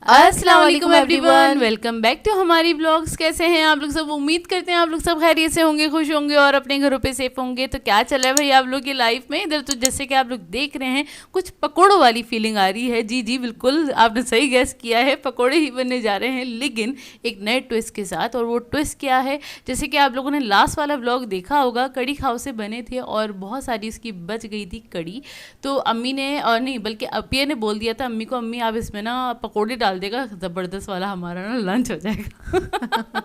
अस्सलाम वालेकुम everyone, welcome back to हमारी ब्लॉग्स। कैसे हैं आप लोग सब? उम्मीद करते हैं आप लोग सब खैरियत से होंगे, खुश होंगे और अपने घरों पे सेफ होंगे। तो क्या चल रहा है भाई आप लोग की लाइफ में? इधर तो जैसे कि आप लोग देख रहे हैं कुछ पकौड़ों वाली फीलिंग आ रही है। जी जी बिल्कुल, आपने सही गैस किया है, पकौड़े ही बनने जा रहे हैं, लेकिन एक नए ट्विस्ट के साथ। और वो ट्विस्ट क्या है, जैसे कि आप लोगों ने लास्ट वाला ब्लॉग देखा होगा, कड़ी खाओ से बने थे और बहुत सारी उसकी बच गई थी कड़ी। तो अम्मी ने, और नहीं बल्कि अपिया ने बोल दिया था अम्मी को, अम्मी आप इसमें ना पकौड़े डाल देगा, ज़बरदस्त वाला हमारा ना लंच हो जाएगा।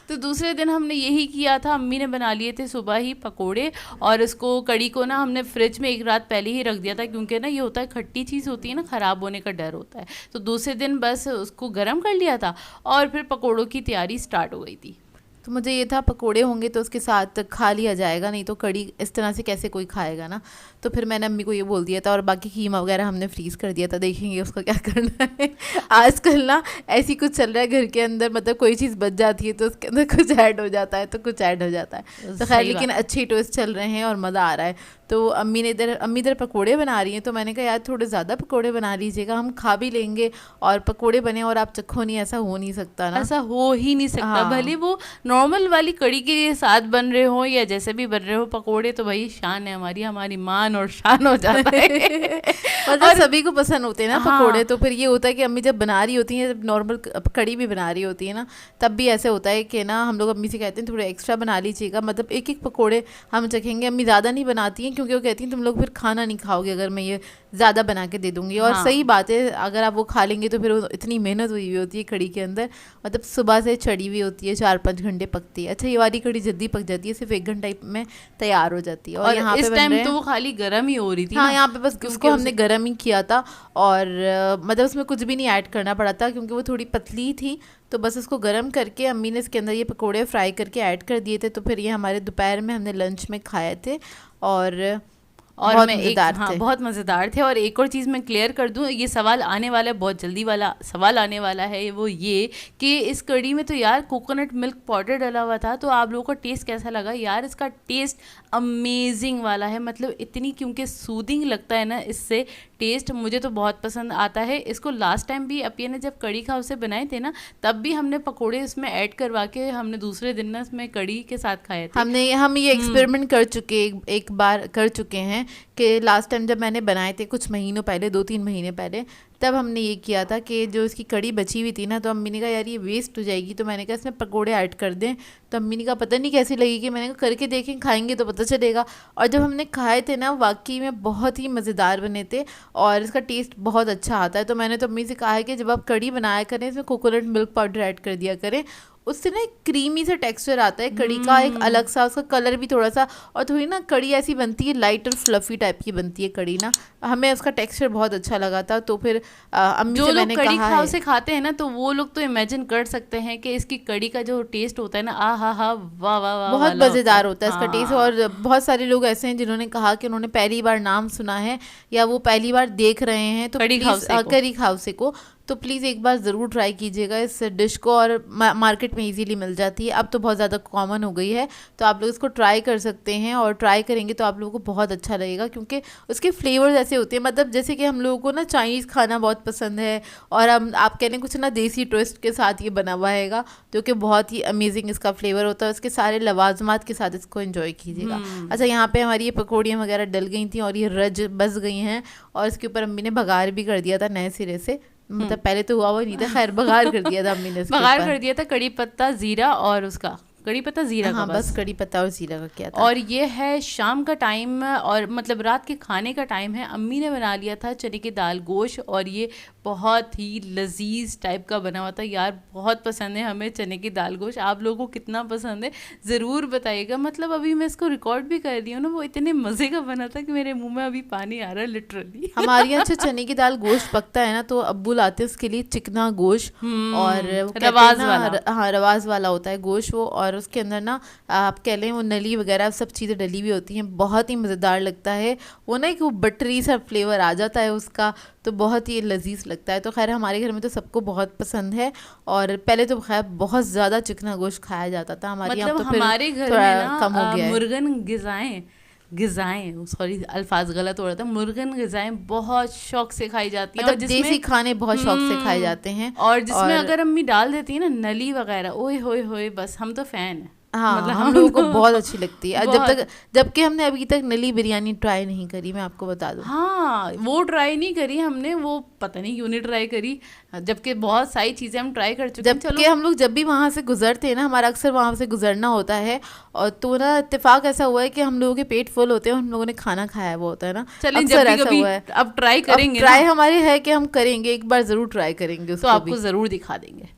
तो दूसरे दिन हमने यही किया था, अम्मी ने बना लिए थे सुबह ही पकोड़े। और इसको कड़ी को ना हमने फ्रिज में एक रात पहले ही रख दिया था, क्योंकि ना ये होता है खट्टी चीज़ होती है ना, ख़राब होने का डर होता है। तो दूसरे दिन बस उसको गर्म कर लिया था और फिर पकोड़ों की तैयारी स्टार्ट हो गई थी। तो मुझे ये था पकोड़े होंगे तो उसके साथ खा लिया जाएगा, नहीं तो कड़ी इस तरह से कैसे कोई खाएगा ना। तो फिर मैंने अम्मी को ये बोल दिया था, और बाकी कीमा वगैरह हमने फ्रीज़ कर दिया था, देखेंगे उसका क्या करना है। आजकल ना ऐसी कुछ चल रहा है घर के अंदर, मतलब कोई चीज़ बच जाती है तो उसके अंदर कुछ ऐड हो जाता है, तो कुछ ऐड हो जाता है। तो खैर लेकिन अच्छी ट्विस्ट चल रहे हैं और मज़ा आ रहा है। तो अम्मी इधर पकोड़े बना रही हैं, तो मैंने कहा यार थोड़े ज़्यादा पकोड़े बना लीजिएगा, हम खा भी लेंगे और पकोड़े बने और आप चखो नहीं, ऐसा हो नहीं सकता ना। ऐसा हो ही नहीं सकता। हाँ। भले वो नॉर्मल वाली कड़ी के साथ बन रहे हो या जैसे भी बन रहे हो, पकोड़े तो भाई शान है हमारी, हमारी मान और शान हो जाता है। मतलब और सभी को पसंद होते हैं ना हाँ, पकोड़े। तो फिर ये होता है कि अम्मी जब बना रही होती हैं, जब नॉर्मल कड़ी भी बना रही होती है ना, तब भी ऐसे होता है कि ना हम लोग अम्मी से कहते हैं थोड़े एक्स्ट्रा बना लीजिएगा, मतलब एक एक पकोड़े हम चखेंगे। अम्मी ज़्यादा नहीं बनाती हैं क्योंकि वो कहती हैं तुम लोग फिर खाना नहीं खाओगे अगर मैं ये ज़्यादा बना के दे दूँगी। और हाँ, सही बात है, अगर आप वो खा लेंगे तो फिर वो इतनी मेहनत हुई हुई होती है कड़ी के अंदर, मतलब सुबह से चढ़ी हुई होती है, 4-5 घंटे पकती है। अच्छा, ये वाली कड़ी जल्दी पक जाती है, सिर्फ 1 घंटा में तैयार हो जाती है। और यहाँ पे इस बन टाइम रहे तो हैं। वो खाली गर्म ही हो रही थी हाँ, ना, यहाँ पे बस क्योंकि उसको हमने गर्म ही किया था। और मतलब उसमें कुछ भी नहीं ऐड करना पड़ा था क्योंकि वो थोड़ी पतली थी। तो बस उसको गर्म करके अम्मी ने इसके अंदर ये पकोड़े फ्राई करके ऐड कर दिए थे। तो फिर ये हमारे दोपहर में हमने लंच में खाए थे और बहुत मैं एक, मज़ेदार हाँ थे। बहुत मज़ेदार थे। और एक और चीज़ मैं क्लियर कर दूं, ये सवाल आने वाला है, बहुत जल्दी वाला सवाल आने वाला है, वो ये कि इस कड़ी में तो यार कोकोनट मिल्क पाउडर डला हुआ था, तो आप लोगों का टेस्ट कैसा लगा? यार इसका टेस्ट अमेजिंग वाला है, मतलब इतनी, क्योंकि सूदिंग लगता है ना इससे टेस्ट, मुझे तो बहुत पसंद आता है। इसको लास्ट टाइम भी अपिया ने जब कड़ी खाओ से बनाए थे ना, तब भी हमने पकोड़े इसमें ऐड करवा के हमने दूसरे दिन ना इसमें कड़ी के साथ खाए थे। हम ये एक्सपेरिमेंट कर चुके, एक बार कर चुके हैं कि लास्ट टाइम जब मैंने बनाए थे कुछ महीनों पहले, 2-3 महीने पहले, तब हमने ये किया था कि जो इसकी कड़ी बची हुई थी ना, तो अम्मी ने कहा यार ये वेस्ट हो जाएगी, तो मैंने कहा इसमें पकोड़े ऐड कर दें। तो अम्मी ने कहा पता नहीं कैसी लगेगी, मैंने कहा करके देखें, खाएंगे तो पता चलेगा। और जब हमने खाए थे ना, वाकई में बहुत ही मज़ेदार बने थे और इसका टेस्ट बहुत अच्छा आता है। तो मैंने तो अम्मी से कहा है कि जब आप कड़ी बनाया करें, इसमें कोकोनट मिल्क पाउडर ऐड कर दिया करें, उससे ना एक क्रीमी सा टेक्सचर आता है कड़ी का, एक अलग सा, उसका कलर भी थोड़ा सा, और थोड़ी ना कड़ी ऐसी बनती है लाइट और फ्लफी टाइप की बनती है कड़ी ना, हमें उसका टेक्सचर बहुत अच्छा लगा था। तो फिर अम्मी जो से लोग मैंने कड़ी कहा खाओ है। से खाते हैं ना, तो वो लोग तो इमेजिन कर सकते हैं कि इसकी कड़ी का जो टेस्ट होता है ना, आ हा हा, वाह वाह वाह बहुत वाला होता है। मज़ेदार होता है इसका टेस्ट। हाँ, और बहुत सारे लोग ऐसे हैं जिन्होंने कहा कि उन्होंने पहली बार नाम सुना है या वो पहली बार देख रहे हैं, तो कड़ी प्लीज़ खाउसे को। करी खाउसे को, तो प्लीज़ एक बार ज़रूर ट्राई कीजिएगा इस डिश को। और मार्केट में इजीली मिल जाती है, अब तो बहुत ज़्यादा कॉमन हो गई है। तो आप लोग इसको ट्राई कर सकते हैं, और ट्राई करेंगे तो आप लोगों को बहुत अच्छा लगेगा, क्योंकि उसके फ्लेवर्स ऐसे होते हैं, मतलब जैसे कि हम लोगों को ना चाइनीज़ खाना बहुत पसंद है, और हम आप कह लें कुछ ना देसी ट्विस्ट के साथ ये बना हुआ हैगा, जो कि बहुत ही अमेजिंग इसका फ्लेवर होता है। उसके सारे लवाजमात के साथ इसको एंजॉय कीजिएगा। अच्छा, यहाँ पे हमारी ये पकौड़ियाँ वगैरह डल गई थी और ये रज बस गई हैं, और इसके ऊपर अम्मी ने बघार भी कर दिया था नए सिरे से, मतलब पहले तो हुआ नहीं था, खैर बघार कर दिया था अम्मी ने इसके बघार ऊपर। कर दिया था कड़ी पत्ता जीरा और उसका कड़ी पत्ता जीरा का हाँ, बस। बस कड़ी पत्ता और जीरा का किया था। और ये है शाम का टाइम, और मतलब रात के खाने का टाइम है। अम्मी ने बना लिया था चने की दाल गोश्त, और ये बहुत ही लजीज टाइप का बना हुआ था। यार बहुत पसंद है हमें चने की दाल गोश्त, आप लोगों को कितना पसंद है ज़रूर बताइएगा। मतलब अभी मैं इसको रिकॉर्ड भी कर रही हूँ ना, वो इतने मज़े का बना था कि मेरे मुंह में अभी पानी आ रहा है लिटरली। हमारे यहाँ अच्छा चने की दाल गोश्त पकता है ना, तो अब्बू लाते हैं उसके लिए चिकना गोश्त, और वो कहते हैं रवाज ना वाला। हाँ, रवाज वाला होता है गोश्त वो, और उसके अंदर ना आप कह लें वो नली वगैरह सब चीज़ें डली हुई होती हैं, बहुत ही मज़ेदार लगता है वो ना, एक वो बटरी सा फ्लेवर आ जाता है उसका, तो बहुत ही लजीज लगता है। तो खैर हमारे घर में तो सबको बहुत पसंद है, और पहले तो खैर बहुत ज़्यादा चिकना गोश्त खाया जाता था हमारे यहाँ, मतलब तो फिर हमारे घर में थोड़ा ना कम हो गया है। मुर्गन गिज़ाएं ग़िज़ाएँ, सॉरी अल्फाज गलत हो रहा था, मुर्गन ग़िज़ाएँ बहुत शौक से खाई जाती हैं, मतलब देसी खाने बहुत शौक से खाए जाते हैं। और जिसमें अगर अम्मी डाल देती है ना नली वगैरह, ओए होए होए, बस हम तो फ़ैन हैं। हाँ, मतलब हम लोगों को बहुत अच्छी लगती है। बहुत। जबकि हमने अभी तक नली बिरयानी ट्राई नहीं करी, मैं आपको बता दूं। हाँ, वो ट्राई नहीं करी हमने, वो पता नहीं क्यों नहीं ट्राई करी, जबकि बहुत सारी चीज़ें हम ट्राई कर चुके हैं। जबकि हम लोग जब भी वहाँ से गुजरते हैं ना, हमारा अक्सर वहाँ से गुजरना होता है, और तो ना इत्तेफाक ऐसा हुआ है कि हम लोगों के पेट फुल होते हैं, हम लोगों ने खाना खाया हुआ होता है ना। चलिए अक्सर जब भी ऐसा कभी हुआ है। अब ट्राई करेंगे, ट्राई हमारे है कि हम करेंगे, एक बार ज़रूर ट्राई करेंगे तो उसको आपको भी। ज़रूर दिखा देंगे।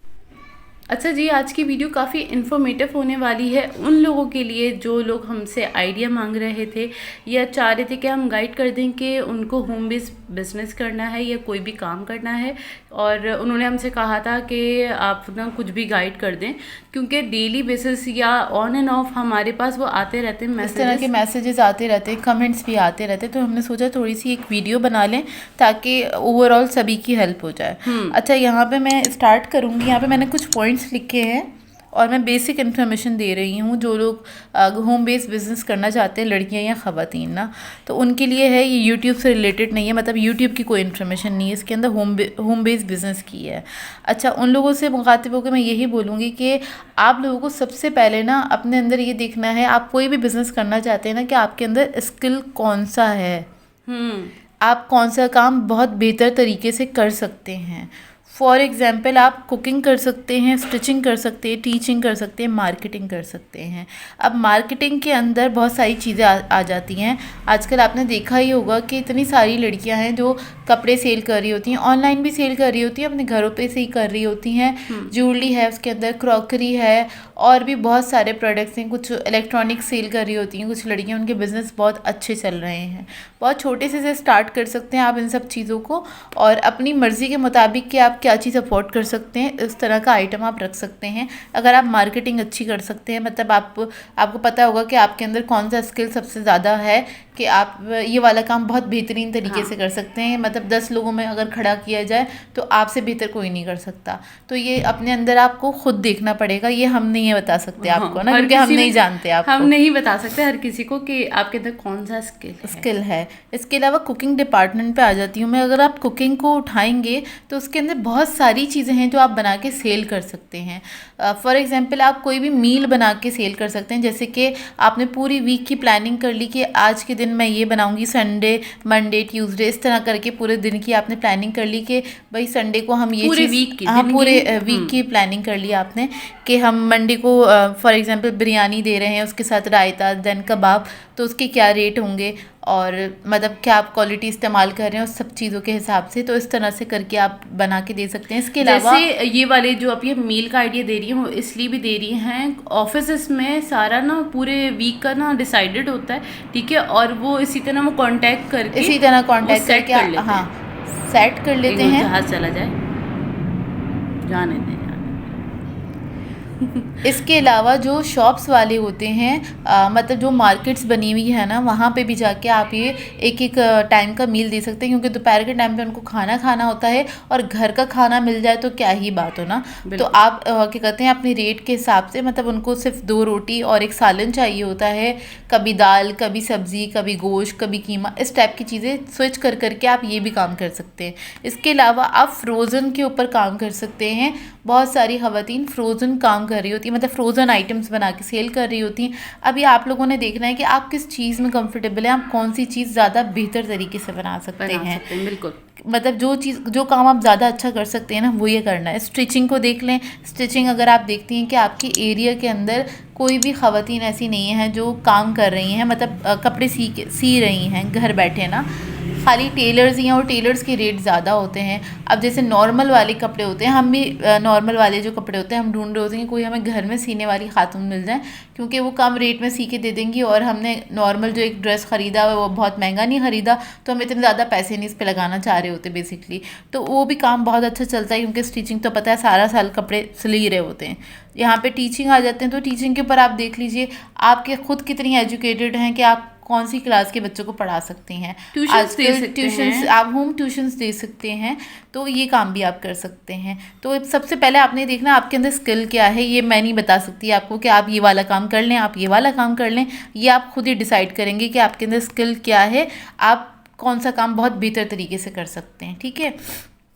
अच्छा जी, आज की वीडियो काफ़ी इन्फॉर्मेटिव होने वाली है उन लोगों के लिए जो लोग हमसे आइडिया मांग रहे थे या चाह रहे थे कि हम गाइड कर दें कि उनको होम बेस्ड बिजनेस करना है या कोई भी काम करना है, और उन्होंने हमसे कहा था कि आप ना कुछ भी गाइड कर दें, क्योंकि डेली बेसिस या ऑन एंड ऑफ हमारे पास वो आते रहते हैं इस तरह के मैसेजेस आते रहते हैं, कमेंट्स भी आते रहते हैं, तो हमने सोचा थोड़ी सी एक वीडियो बना लें ताकि ओवरऑल सभी की हेल्प हो जाए। अच्छा, यहाँ पे मैं स्टार्ट करूँगी। यहाँ पे मैंने कुछ पॉइंट्स लिखे हैं और मैं बेसिक इन्फॉर्मेशन दे रही हूँ जो लोग होम बेस्ड बिज़नेस करना चाहते हैं, लड़कियाँ या ख़वातीन ना, तो उनके लिए है। ये यूट्यूब से रिलेटेड नहीं है, मतलब यूट्यूब की कोई इन्फॉर्मेशन नहीं है, इसके अंदर होम बेस्ड बिज़नेस की है। अच्छा, उन लोगों से मुखातिब होकर मैं यही बोलूँगी कि आप लोगों को सबसे पहले ना अपने अंदर ये देखना है, आप कोई भी बिज़नेस करना चाहते हैं ना, कि आपके अंदर स्किल कौन सा है, आप कौन सा काम बहुत बेहतर तरीके से कर सकते हैं। फॉर एग्ज़ाम्पल, आप कुकिंग कर सकते हैं, स्टिचिंग कर सकते हैं, टीचिंग कर सकते हैं, मार्केटिंग कर सकते हैं। अब मार्केटिंग के अंदर बहुत सारी चीज़ें आ जाती हैं। आजकल आपने देखा ही होगा कि इतनी सारी लड़कियां हैं जो कपड़े सेल कर रही होती हैं, ऑनलाइन भी सेल कर रही होती हैं, अपने घरों पे से ही कर रही होती हैं। ज्वेलरी है, उसके अंदर क्रॉकरी है, और भी बहुत सारे प्रोडक्ट्स हैं। कुछ इलेक्ट्रॉनिक सेल कर रही होती हैं कुछ लड़कियाँ, उनके बिज़नेस बहुत अच्छे चल रहे हैं। बहुत छोटे से स्टार्ट कर सकते हैं आप इन सब चीज़ों को, और अपनी मर्ज़ी के मुताबिक कि आप क्या चीज़ अफोर्ड कर सकते हैं, इस तरह का आइटम आप रख सकते हैं। अगर आप मार्केटिंग अच्छी कर सकते हैं, मतलब आपको पता होगा कि आपके अंदर कौन सा स्किल सबसे ज़्यादा है कि आप ये वाला काम बहुत बेहतरीन तरीके से कर सकते हैं, मतलब 10 लोगों में अगर खड़ा किया जाए तो आपसे बेहतर कोई नहीं कर सकता। तो ये अपने अंदर आपको खुद देखना पड़ेगा, ये हम नहीं बता सकते आपको ना, क्योंकि हम नहीं जानते आपको। हम नहीं बता सकते हर किसी को कि आपके अंदर कौन सा स्किल है। इसके अलावा कुकिंग डिपार्टमेंट पे आ जाती हूँ मैं। अगर आप कुकिंग को उठाएंगे तो उसके अंदर बहुत सारी चीज़ें हैं जो आप बना के सेल कर सकते हैं। फॉर एग्जांपल, आप कोई भी मील बना के सेल कर सकते हैं, जैसे कि आपने पूरी वीक की प्लानिंग कर ली कि आज के दिन मैं ये बनाऊंगी, संडे, मंडे, ट्यूसडे, इस तरह करके पूरे दिन की आपने प्लानिंग कर ली कि भाई संडे को हम ये पूरे वीक की प्लानिंग कर ली आपने कि हम मंडे को फॉर एग्जांपल बिरयानी दे रहे हैं, उसके साथ रायता, देन कबाब, तो उसके क्या रेट होंगे और मतलब क्या आप क्वालिटी इस्तेमाल कर रहे हैं उस सब चीज़ों के हिसाब से, तो इस तरह से करके आप बना के दे सकते हैं। इसके अलावा जैसे ये वाले जो आप ये मील का आइडिया दे रही हैं वो इसलिए भी दे रही हैं, ऑफिस में सारा ना पूरे वीक का ना डिसाइडेड होता है, ठीक है, और वो इसी तरह वो कांटेक्ट करके सेट कर लेते हैं। जहाज चला जाए, जाने दें। इसके अलावा जो शॉप्स वाले होते हैं, मतलब जो मार्केट्स बनी हुई है ना, वहाँ पे भी जाके आप ये एक एक टाइम का मील दे सकते हैं, क्योंकि दोपहर के टाइम पे उनको खाना खाना होता है, और घर का खाना मिल जाए तो क्या ही बात हो ना। तो आप क्या कहते हैं, अपने रेट के हिसाब से, मतलब उनको सिर्फ 2 रोटी और एक सालन चाहिए होता है, कभी दाल, कभी सब्ज़ी, कभी गोश्त, कभी कीमा, इस टाइप की चीज़ें स्विच कर करके आप ये भी काम कर सकते हैं। इसके अलावा आप फ्रोज़न के ऊपर काम कर सकते हैं। बहुत सारी ख़वातीन फ्रोज़न काम कर रही होती है, मतलब फ्रोज़न आइटम्स बना के सेल कर रही होती हैं। अभी आप लोगों ने देखना है कि आप किस चीज़ में कंफर्टेबल हैं, आप कौन सी चीज़ ज़्यादा बेहतर तरीके से बना सकते हैं। बिल्कुल, मतलब जो काम आप ज़्यादा अच्छा कर सकते हैं ना, वो ये करना है। स्टिचिंग को देख लें। स्टिचिंग अगर आप देखती हैं कि आपकी एरिया के अंदर कोई भी ख़वातीन ऐसी नहीं है जो काम कर रही हैं, मतलब कपड़े सी रही हैं घर बैठे ना, खाली टेलर्स ही हैं, और टेलर्स के रेट ज़्यादा होते हैं। अब जैसे नॉर्मल वाले कपड़े होते हैं, हम भी नॉर्मल वाले जो कपड़े होते हैं हम ढूंढ रहे होते हैं कोई हमें घर में सीने वाली खातून मिल जाए, क्योंकि वो कम रेट में सी के दे देंगी, और हमने नॉर्मल जो एक ड्रेस ख़रीदा वो बहुत महंगा नहीं ख़रीदा, तो हम इतने ज़्यादा पैसे नहीं इस पर लगाना चाह रहे होते बेसिकली। तो वो भी काम बहुत अच्छा चलता है, क्योंकि स्टिचिंग तो पता है सारा साल कपड़े सिल ही रहे होते हैं। यहाँ पे टीचिंग आ जाते हैं, तो टीचिंग के ऊपर आप देख लीजिए आपके ख़ुद कितनी एजुकेटेड हैं कि आप कौन सी क्लास के बच्चों को पढ़ा सकते हैं। ट्यूशंस दे सकते हैं, आप होम ट्यूशंस दे सकते हैं, तो ये काम भी आप कर सकते हैं। तो सबसे पहले आपने देखना आपके अंदर स्किल क्या है। ये मैं नहीं बता सकती आपको कि आप ये वाला काम कर लें, आप ये वाला काम कर लें। ये आप खुद ही डिसाइड करेंगे कि आपके अंदर स्किल क्या है, आप कौन सा काम बहुत बेहतर तरीके से कर सकते हैं। ठीक है,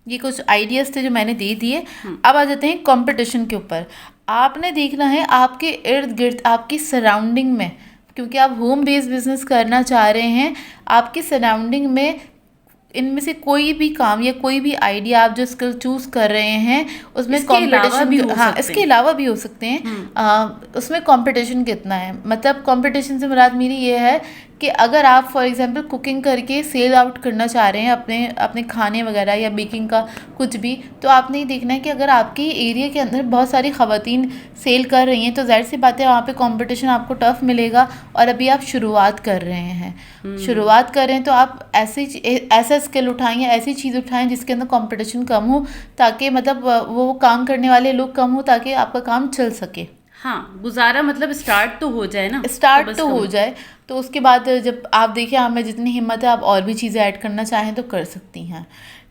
ये कुछ आइडियाज़ थे जो मैंने दे दिए। अब आ जाते हैं कंपटीशन के ऊपर। आपने देखना है आपके इर्द गिर्द, आपकी सराउंडिंग में, क्योंकि आप होम बेस्ड बिजनेस करना चाह रहे हैं, आपकी सराउंडिंग में इनमें से कोई भी काम या कोई भी आइडिया आप जो स्किल चूज कर रहे हैं उसमें कंपटीशन भी, हाँ इसके अलावा भी हो सकते हैं। उसमें कंपटीशन कितना है, मतलब कंपटीशन से मुराद मेरी ये है कि अगर आप फॉर एग्जांपल कुकिंग करके सेल आउट करना चाह रहे हैं अपने अपने खाने वगैरह या बेकिंग का कुछ भी, तो आपने ये देखना है कि अगर आपके एरिया के अंदर बहुत सारी ख़वातीन सेल कर रही हैं तो जाहिर सी बात है वहाँ पे कंपटीशन आपको टफ मिलेगा। और अभी आप शुरुआत कर रहे हैं, शुरुआत कर रहे हैं, तो आप ऐसा स्किल उठाएं या ऐसी चीज़ उठाएं जिसके अंदर कंपटीशन कम हो, ताकि मतलब वो काम करने वाले लोग कम हो, ताकि आपका काम चल सके। हाँ, गुजारा मतलब स्टार्ट तो हो जाए ना, स्टार्ट तो हो जाए। तो उसके बाद जब आप देखिए आप में जितनी हिम्मत है आप और भी चीज़ें ऐड करना चाहें तो कर सकती हैं।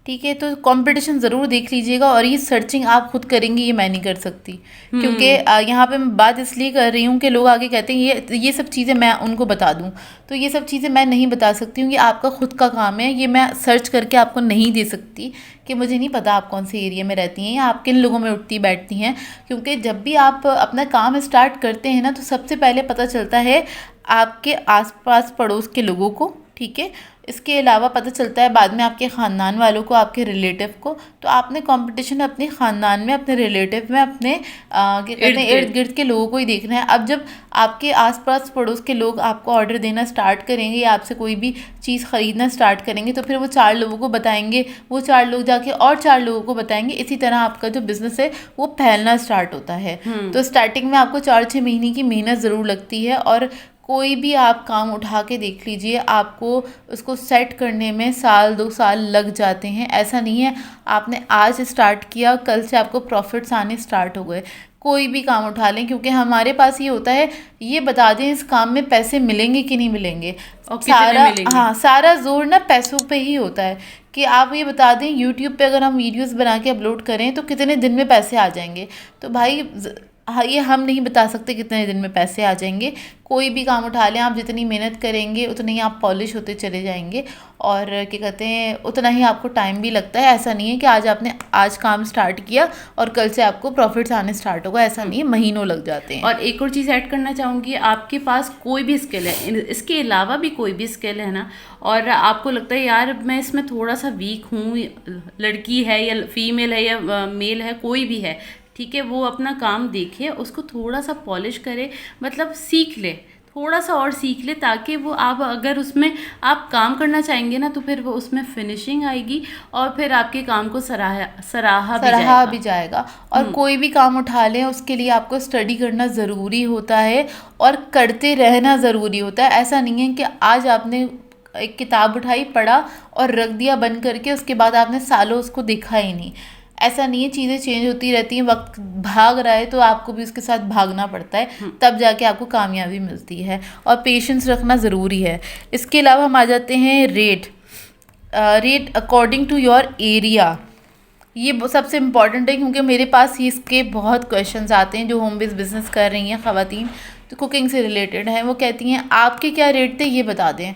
ठीक है, तो कंपटीशन ज़रूर देख लीजिएगा। और ये सर्चिंग आप खुद करेंगी, ये मैं नहीं कर सकती, क्योंकि यहाँ पे मैं बात इसलिए कर रही हूँ कि लोग आगे कहते हैं ये सब चीज़ें मैं उनको बता दूँ, तो ये सब चीज़ें मैं नहीं बता सकती हूँ। ये आपका खुद का काम है, ये मैं सर्च करके आपको नहीं दे सकती कि मुझे नहीं पता आप कौन से एरिया में रहती हैं या आप किन लोगों में उठती बैठती हैं। क्योंकि जब भी आप अपना काम स्टार्ट करते हैं ना, तो सबसे पहले पता चलता है आपके आसपास पड़ोस के लोगों को। ठीक है, इसके अलावा पता चलता है बाद में आपके ख़ानदान वालों को, आपके रिलेटिव को। तो आपने कंपटीशन अपने ख़ानदान में, अपने रिलेटिव में, अपने क्या कहते हैं इर्द गिर्द के लोगों को ही देखना है। अब जब आपके आसपास पड़ोस के लोग आपको ऑर्डर देना स्टार्ट करेंगे या आपसे कोई भी चीज़ ख़रीदना स्टार्ट करेंगे, तो फिर वो 4 लोगों को बताएंगे, वो 4 लोग जाके और 4 लोगों को बताएंगे। इसी तरह आपका जो बिज़नेस है वो फैलना स्टार्ट होता है। तो स्टार्टिंग में आपको 4-6 महीने की मेहनत ज़रूर लगती है। और कोई भी आप काम उठा के देख लीजिए, आपको उसको सेट करने में 1-2 साल लग जाते हैं। ऐसा नहीं है आपने आज स्टार्ट किया कल से आपको प्रॉफिट्स आने स्टार्ट हो गए। कोई भी काम उठा लें, क्योंकि हमारे पास ये होता है, ये बता दें इस काम में पैसे मिलेंगे कि नहीं मिलेंगे। सारा जोर ना पैसों पे ही होता है कि आप ये बता दें यूट्यूब पे अगर हम वीडियोस बना के अपलोड करें तो कितने दिन में पैसे आ जाएंगे। तो भाई हाँ, ये हम नहीं बता सकते कितने दिन में पैसे आ जाएंगे। कोई भी काम उठा लें आप, जितनी मेहनत करेंगे उतनी ही आप पॉलिश होते चले जाएंगे, और क्या कहते हैं उतना ही आपको टाइम भी लगता है। ऐसा नहीं है कि आज काम स्टार्ट किया और कल से आपको प्रॉफिट्स आने स्टार्ट होगा, ऐसा नहीं है, महीनों लग जाते हैं। और एक और चीज़ ऐड करना चाहूँगी, आपके पास कोई भी स्किल है, इसके अलावा भी कोई भी स्किल है ना, और आपको लगता है यार मैं इसमें थोड़ा सा वीक हूँ, लड़की है या फीमेल है या मेल है, कोई भी है, ठीक है, वो अपना काम देखे, उसको थोड़ा सा पॉलिश करे, मतलब सीख ले, थोड़ा सा और सीख ले, ताकि वो आप अगर उसमें आप काम करना चाहेंगे ना, तो फिर वो उसमें फिनिशिंग आएगी और फिर आपके काम को सराहा भी जाएगा। और कोई भी काम उठा लें उसके लिए आपको स्टडी करना ज़रूरी होता है और करते रहना ज़रूरी होता है। ऐसा नहीं है कि आज आपने एक किताब उठाई, पढ़ा और रख दिया बंद करके, उसके बाद आपने सालों उसको देखा ही नहीं। ऐसा नहीं है, चीज़ें चेंज होती रहती हैं, वक्त भाग रहा है तो आपको भी उसके साथ भागना पड़ता है, तब जाके आपको कामयाबी मिलती है। और पेशेंस रखना ज़रूरी है। इसके अलावा हम आ जाते हैं rate according to your area. ये सबसे इम्पॉर्टेंट है, क्योंकि मेरे पास इसके बहुत क्वेश्चंस आते हैं जो होम बेस्ड बिज़नेस कर रही हैं ख़वातीन, तो कुकिंग से रिलेटेड हैं। वो कहती हैं आपके क्या रेट थे ये बता दें।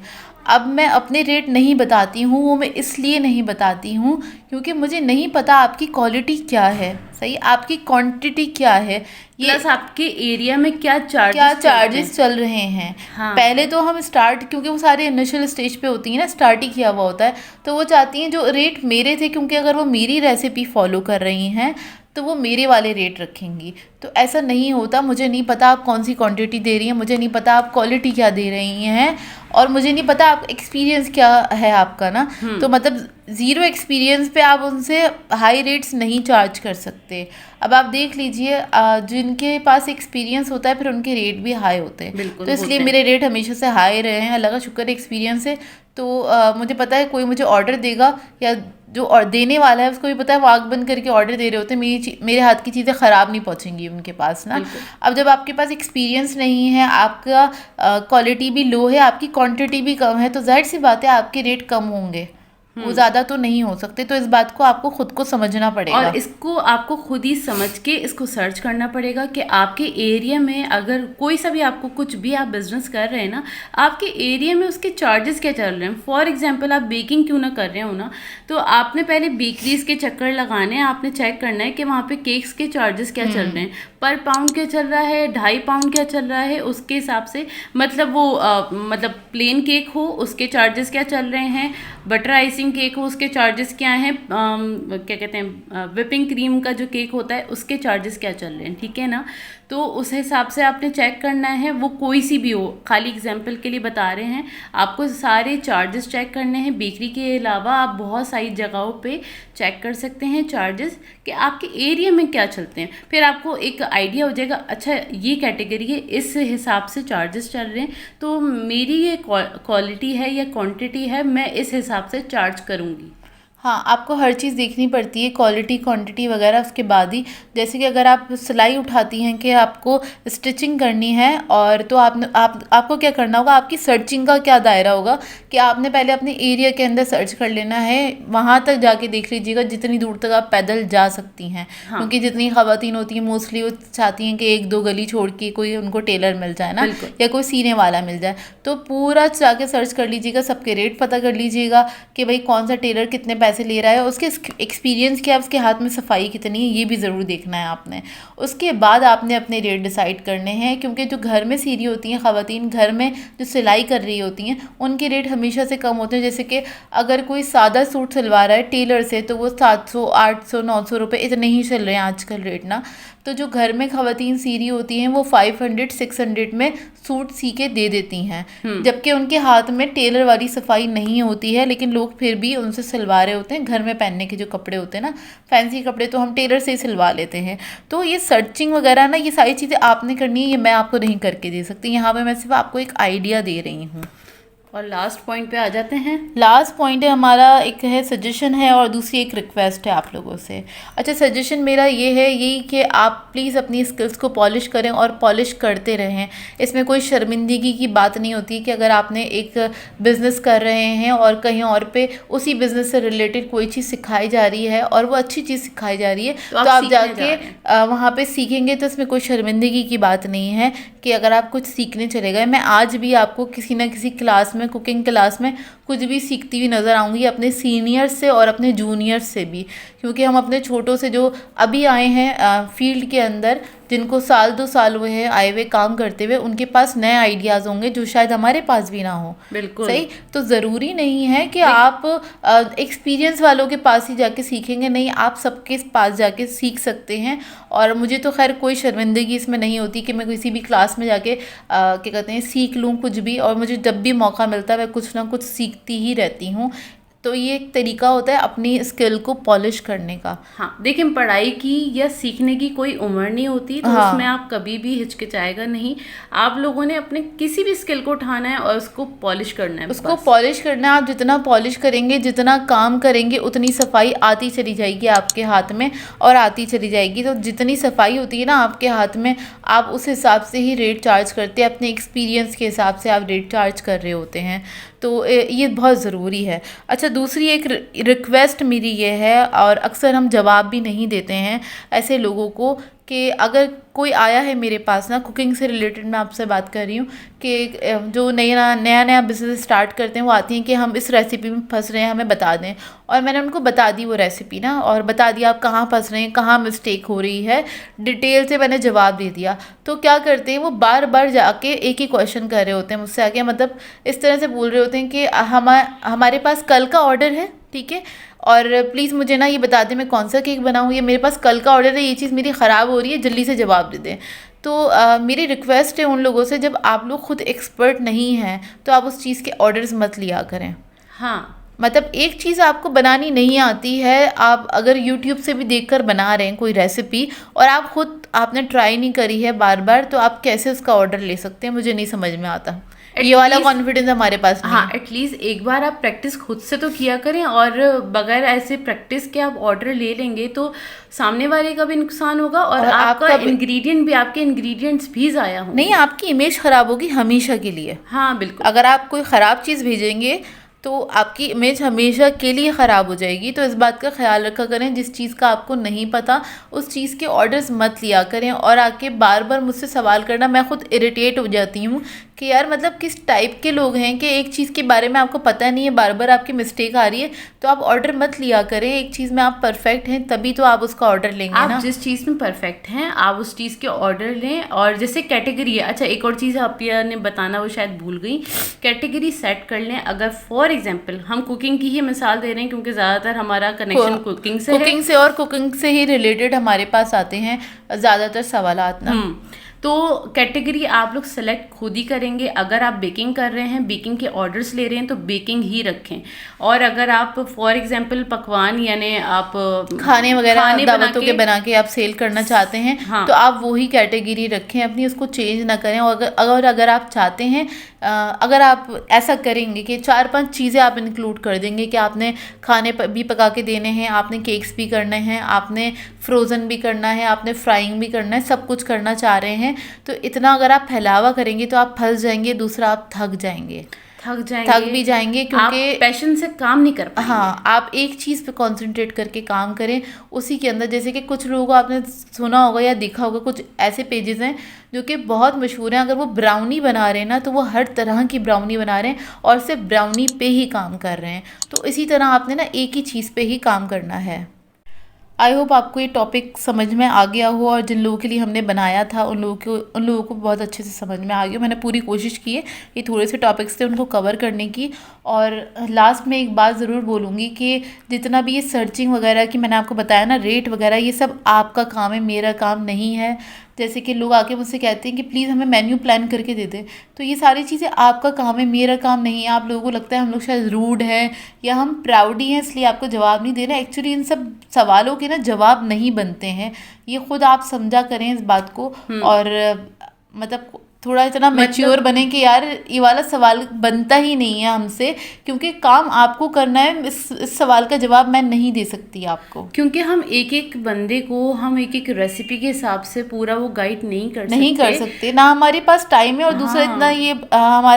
अब मैं अपने रेट नहीं बताती हूँ, वो मैं इसलिए नहीं बताती हूँ क्योंकि मुझे नहीं पता आपकी क्वालिटी क्या है, सही, आपकी क्वांटिटी क्या है, ये प्लस आपके एरिया में क्या चार्जेस चल रहे हैं। हाँ। पहले तो हम स्टार्ट, क्योंकि वो सारे इनिशियल स्टेज पे होती हैं ना, स्टार्ट ही किया हुआ होता है, तो वो चाहती हैं जो रेट मेरे थे, क्योंकि अगर वो मेरी रेसिपी फॉलो कर रही हैं तो वो मेरे वाले रेट रखेंगी। तो ऐसा नहीं होता। मुझे नहीं पता आप कौन सी क्वांटिटी दे रही हैं, मुझे नहीं पता आप क्वालिटी क्या दे रही हैं, और मुझे नहीं पता आप एक्सपीरियंस क्या है आपका ना। तो मतलब ज़ीरो एक्सपीरियंस पे आप उनसे हाई रेट्स नहीं चार्ज कर सकते। अब आप देख लीजिए जिनके पास एक्सपीरियंस होता है फिर उनके रेट भी हाई होते हैं, तो इसलिए मेरे रेट हमेशा से हाई रहे हैं। अल्लाह का शुक्र एक्सपीरियंस है। तो मुझे पता है कोई मुझे ऑर्डर देगा या जो और देने वाला है उसको भी पता है, वो आग बंद करके ऑर्डर दे रहे होते हैं, मेरे हाथ की चीज़ें ख़राब नहीं पहुँचेंगी उनके पास ना। अब जब आपके पास एक्सपीरियंस नहीं है, आपका क्वालिटी भी लो है, आपकी क्वांटिटी भी कम है, तो जाहिर सी बात है आपके रेट कम होंगे, वो ज़्यादा तो नहीं हो सकते। तो इस बात को आपको खुद को समझना पड़ेगा, और इसको आपको खुद ही समझ के इसको सर्च करना पड़ेगा कि आपके एरिया में अगर कोई सा भी आपको कुछ भी आप बिजनेस कर रहे हैं ना, आपके एरिया में उसके चार्जेस क्या चल रहे हैं। फॉर एग्जांपल आप बेकिंग क्यों ना कर रहे हो ना, तो आपने पहले बेकरीज के चक्कर लगाने हैं, आपने चेक करना है कि वहाँ पे केक्स के चार्जेस क्या चल रहे हैं, पर पाउंड क्या चल रहा है, 2.5 पाउंड क्या चल रहा है, उसके हिसाब से मतलब वो मतलब प्लेन केक हो उसके चार्जेस क्या चल रहे हैं, बटर आइसिंग केक हो उसके चार्जेस क्या हैं, क्या कहते हैं विपिंग क्रीम का जो केक होता है उसके चार्जेस क्या चल रहे हैं, ठीक है ना। तो उस हिसाब से आपने चेक करना है, वो कोई सी भी हो, खाली एग्जांपल के लिए बता रहे हैं, आपको सारे चार्जेस चेक करने हैं। बेकरी के अलावा आप बहुत सारी जगहों पे चेक कर सकते हैं चार्जेस कि आपके एरिया में क्या चलते हैं, फिर आपको एक आइडिया हो जाएगा, अच्छा ये कैटेगरी है इस हिसाब से चार्जेस चल रहे हैं, तो मेरी ये क्वालिटी है या क्वांटिटी है, मैं इस हिसाब से चार्ज करूँगी। हाँ, आपको हर चीज़ देखनी पड़ती है, क्वालिटी क्वांटिटी वगैरह। उसके बाद ही जैसे कि अगर आप सिलाई उठाती हैं कि आपको स्टिचिंग करनी है, और तो आपको क्या करना होगा, आपकी सर्चिंग का क्या दायरा होगा कि आपने पहले अपने एरिया के अंदर सर्च कर लेना है, वहाँ तक जाके देख लीजिएगा जितनी दूर तक आप पैदल जा सकती हैं। हाँ। क्योंकि जितनी ख़वातीन होती हैं मोस्टली वो चाहती हैं कि 1-2 गली छोड़ के कोई उनको टेलर मिल जाए ना, या कोई सीने वाला मिल जाए। तो पूरा जाके सर्च कर लीजिएगा, सबके रेट पता कर लीजिएगा कि भाई कौन सा टेलर कितने पैसे ले रहा है, उसके एक्सपीरियंस क्या, उसके हाथ में सफाई कितनी है, ये भी ज़रूर देखना है आपने। उसके बाद आपने अपने रेट डिसाइड करने हैं, क्योंकि जो घर में सी रही होती हैं ख़वातीन, घर में जो सिलाई कर रही होती हैं, उनके रेट हमेशा से कम होते हैं। जैसे कि अगर कोई सादा सूट सिलवा रहा है टेलर से, तो वो 700, 800, 900 रुपये इतने ही चल रहे हैं आजकल रेट ना। तो जो घर में ख़वातीन सी रही होती हैं वो 500, 600 में सूट सी के दे देती हैं, जबकि उनके हाथ में टेलर वाली सफाई नहीं होती है, लेकिन लोग फिर भी उनसे सिलवा रहे होते हैं। घर में पहनने के जो कपड़े होते हैं ना, फैंसी कपड़े, तो हम टेलर से ही सिलवा लेते हैं। तो ये सर्चिंग वगैरह ना, ये सारी चीज़ें आपने करनी है, ये मैं आपको नहीं करके दे सकती। यहाँ पे मैं सिर्फ आपको एक आइडिया दे रही हूँ। और लास्ट पॉइंट पे आ जाते हैं। लास्ट पॉइंट है हमारा, एक है सजेशन है और दूसरी एक रिक्वेस्ट है आप लोगों से। अच्छा, सजेशन मेरा ये है यही कि आप प्लीज़ अपनी स्किल्स को पॉलिश करें और पॉलिश करते रहें। इसमें कोई शर्मिंदगी की बात नहीं होती कि अगर आपने एक बिज़नेस कर रहे हैं और कहीं और पे उसी बिज़नेस से रिलेटेड कोई चीज़ सिखाई जा रही है और वो अच्छी चीज़ सिखाई जा रही है, तो आप जाके वहाँ पे सीखेंगे, तो इसमें कोई शर्मिंदगी की बात नहीं है कि अगर आप कुछ सीखने चले गए। मैं आज भी आपको किसी न किसी क्लास में, कुकिंग क्लास में कुछ भी सीखती हुई नज़र आऊँगी, अपने सीनियर्स से और अपने जूनियर्स से भी, क्योंकि हम अपने छोटों से जो अभी आए हैं फील्ड के अंदर, जिनको 1-2 साल हुए हैं आए हुए काम करते हुए, उनके पास नए आइडियाज़ होंगे जो शायद हमारे पास भी ना हो। बिल्कुल सही। तो ज़रूरी नहीं है कि आप एक्सपीरियंस वालों के पास ही जाके सीखेंगे, नहीं, आप सबके पास जाके सीख सकते हैं। और मुझे तो खैर कोई शर्मिंदगी इसमें नहीं होती कि मैं किसी भी क्लास में जाके क्या कहते हैं सीख लूँ कुछ भी, और मुझे जब भी मौका मिलता है मैं कुछ ना कुछ सीखती ही रहती हूँ। तो ये एक तरीका होता है अपनी स्किल को पॉलिश करने का। हाँ, देखिए पढ़ाई की या सीखने की कोई उम्र नहीं होती, तो हाँ। उसमें आप कभी भी हिचकिचाएगा नहीं। आप लोगों ने अपने किसी भी स्किल को उठाना है और उसको पॉलिश करना है, उसको पॉलिश करना है। आप जितना पॉलिश करेंगे, जितना काम करेंगे, उतनी सफाई आती चली जाएगी आपके हाथ में और आती चली जाएगी। तो जितनी सफाई होती है ना आपके हाथ में, आप उस हिसाब से ही रेट चार्ज करते हैं, अपने एक्सपीरियंस के हिसाब से आप रेट चार्ज कर रहे होते हैं। तो ये बहुत ज़रूरी है। अच्छा, दूसरी एक रिक्वेस्ट मेरी ये है, और अक्सर हम जवाब भी नहीं देते हैं ऐसे लोगों को, कि अगर कोई आया है मेरे पास ना, कुकिंग से रिलेटेड मैं आपसे बात कर रही हूँ, कि जो नया बिज़नेस स्टार्ट करते हैं, वो आती हैं कि हम इस रेसिपी में फंस रहे हैं, हमें बता दें। और मैंने उनको बता दी वो रेसिपी ना, और बता दिया आप कहाँ फंस रहे हैं, कहाँ मिस्टेक हो रही है, डिटेल से मैंने जवाब दे दिया। तो क्या करते हैं वो बार बार जाके एक ही क्वेश्चन कर रहे होते हैं मुझसे आके, मतलब इस तरह से बोल रहे होते हैं कि हमारे पास कल का ऑर्डर है, ठीक है, और प्लीज़ मुझे ना ये बता दें मैं कौन सा केक बनाऊँ, ये मेरे पास कल का ऑर्डर है, ये चीज़ मेरी ख़राब हो रही है, जल्दी से जवाब दे दें। तो मेरी रिक्वेस्ट है उन लोगों से, जब आप लोग खुद एक्सपर्ट नहीं हैं तो आप उस चीज़ के ऑर्डर्स मत लिया करें। हाँ, मतलब एक चीज़ आपको बनानी नहीं आती है, आप अगर यूट्यूब से भी देखकर बना रहे हैं कोई रेसिपी और आप खुद आपने ट्राई नहीं करी है बार बार, तो आप कैसे उसका ऑर्डर ले सकते हैं, मुझे नहीं समझ में आता। ये वाला कॉन्फिडेंस हमारे पास नहीं हाँ, एटलीस्ट एक बार आप प्रैक्टिस खुद से तो किया करें, और बगैर ऐसे प्रैक्टिस के आप ऑर्डर ले लेंगे तो सामने वाले का भी नुकसान होगा और आपका इंग्रेडिएंट भी, आपके इंग्रेडिएंट्स भी ज़ाया होंगे। नहीं, आपकी इमेज खराब होगी हमेशा के लिए। हाँ बिल्कुल, अगर आप कोई ख़राब चीज़ भेजेंगे तो आपकी इमेज हमेशा के लिए ख़राब हो जाएगी। तो इस बात का ख्याल रखा करें, जिस चीज़ का आपको नहीं पता उस चीज़ के ऑर्डर्स मत लिया करें। और आके बार बार मुझसे सवाल करना, मैं खुद इरिटेट हो जाती हूँ कि यार मतलब किस टाइप के लोग हैं कि एक चीज़ के बारे में आपको पता नहीं है, बार बार आपकी मिस्टेक आ रही है, तो आप ऑर्डर मत लिया करें। एक चीज़ में आप परफेक्ट हैं तभी तो आप उसका ऑर्डर लेंगे आप ना। जिस चीज़ में परफेक्ट हैं आप उस चीज़ के ऑर्डर लें। और जैसे कैटेगरी है, अच्छा एक और चीज़ अपिया ने बताना वो शायद भूल गई, कैटेगरी सेट कर लें। अगर फॉर एग्जांपल हम कुकिंग की ही मिसाल दे रहे हैं क्योंकि ज़्यादातर हमारा कनेक्शन कुकिंग से है, और कुकिंग से ही रिलेटेड हमारे पास आते हैं ज़्यादातर सवालात ना। तो कैटेगरी आप लोग सेलेक्ट खुद ही करेंगे। अगर आप बेकिंग कर रहे हैं, बेकिंग के ऑर्डर्स ले रहे हैं तो बेकिंग ही रखें। और अगर आप फॉर एग्जांपल पकवान यानी आप खाने वगैरह दावतों के बना के आप सेल करना चाहते हैं, हाँ, तो आप वही कैटेगरी रखें अपनी, उसको चेंज ना करें। और अगर आप चाहते हैं, अगर आप ऐसा करेंगे कि 4-5 चीज़ें आप इंक्लूड कर देंगे कि आपने खाने भी पका के देने हैं, आपने केक्स भी करने हैं, आपने फ्रोज़न भी करना है, आपने फ्राइंग भी करना है, सब कुछ करना चाह रहे हैं, तो इतना अगर आप फैलावा करेंगे तो आप फंस जाएंगे। दूसरा, आप थक भी जाएंगे क्योंकि आप पैशन से काम नहीं कर पाएंगे। हाँ, आप एक चीज़ पे कंसंट्रेट करके काम करें उसी के अंदर। जैसे कि कुछ लोगों को आपने सुना होगा या देखा होगा, कुछ ऐसे पेजेस हैं जो कि बहुत मशहूर हैं। अगर वो ब्राउनी बना रहे हैं ना तो वो हर तरह की ब्राउनी बना रहे हैं और सिर्फ ब्राउनी पे ही काम कर रहे हैं। तो इसी तरह आपने ना एक ही चीज़ पे ही काम करना है। आई होप आपको ये टॉपिक समझ में आ गया हो, और जिन लोगों के लिए हमने बनाया था उन लोगों को बहुत अच्छे से समझ में आ गया। मैंने पूरी कोशिश की है ये थोड़े से टॉपिक्स थे उनको कवर करने की। और लास्ट में एक बात ज़रूर बोलूँगी कि जितना भी ये सर्चिंग वगैरह की मैंने आपको बताया ना, रेट वगैरह, ये सब आपका काम है, मेरा काम नहीं है। जैसे कि लोग आके मुझसे कहते हैं कि प्लीज़ हमें मेन्यू प्लान करके दे दें, तो ये सारी चीज़ें आपका काम है, मेरा काम नहीं है। आप लोगों को लगता है हम लोग शायद रूड हैं या हम प्राउडी हैं इसलिए आपको जवाब नहीं दे रहे। एक्चुअली इन सब सवालों के ना जवाब नहीं बनते हैं, ये खुद आप समझा करें इस बात को। और मतलब थोड़ा इतना मैच्योर बने कि यार ये वाला सवाल बनता ही नहीं है हमसे, क्योंकि काम आपको करना है। इस सवाल का जवाब मैं नहीं दे सकती आपको, क्योंकि हम एक एक बंदे को हम एक एक रेसिपी के हिसाब से पूरा वो गाइड नहीं कर सकते ना, हमारे पास टाइम है। और दूसरा, इतना ये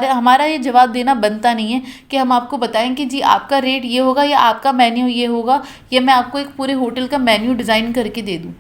हमारा ये जवाब देना बनता नहीं है कि हम आपको बताएं कि जी आपका रेट ये होगा या आपका मेन्यू ये होगा, या मैं आपको एक पूरे होटल का मेन्यू डिज़ाइन करके दे दूँ।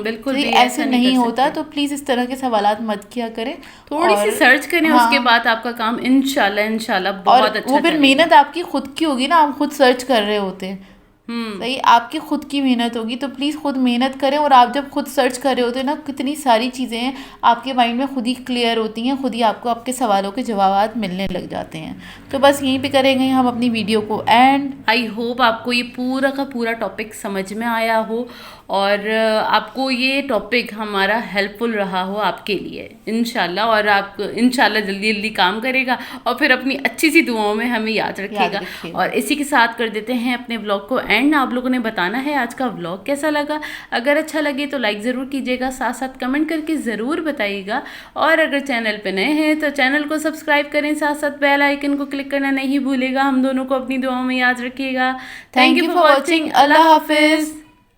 बिल्कुल ऐसे नहीं होता। तो प्लीज़ इस तरह के सवालात मत किया करें, थोड़ी सी सर्च करें। हाँ, उसके बाद आपका काम इंशाल्लाह बहुत अच्छा। वो फिर मेहनत आपकी खुद की होगी ना, आप खुद सर्च कर रहे होते हैं, सही, आपकी खुद की मेहनत होगी। तो प्लीज़ खुद मेहनत करें। और आप जब खुद सर्च कर रहे होते हैं ना, कितनी सारी चीज़ें हैं आपके माइंड में खुद ही क्लियर होती हैं, खुद ही आपको आपके सवालों के जवाब मिलने लग जाते हैं। तो बस यहीं पे करेंगे हम अपनी वीडियो को एंड। आई होप आपको ये पूरा का पूरा टॉपिक समझ में आया हो और आपको ये टॉपिक हमारा हेल्पफुल रहा हो आपके लिए इंशाल्लाह। और आप इंशाल्लाह जल्दी जल्दी काम करेगा और फिर अपनी अच्छी सी दुआओं में हमें याद रखेगा। और इसी के साथ कर देते हैं अपने ब्लॉग को एंड। आप लोगों ने बताना है आज का व्लॉग कैसा लगा। अगर अच्छा लगे तो लाइक ज़रूर कीजिएगा, साथ साथ कमेंट करके ज़रूर बताइएगा। और अगर चैनल पे नए हैं तो चैनल को सब्सक्राइब करें, साथ साथ बेल आइकन को क्लिक करना नहीं भूलेगा। हम दोनों को अपनी दुआओं में याद रखिएगा। Thank you for watching. अल्लाह हाफिज़।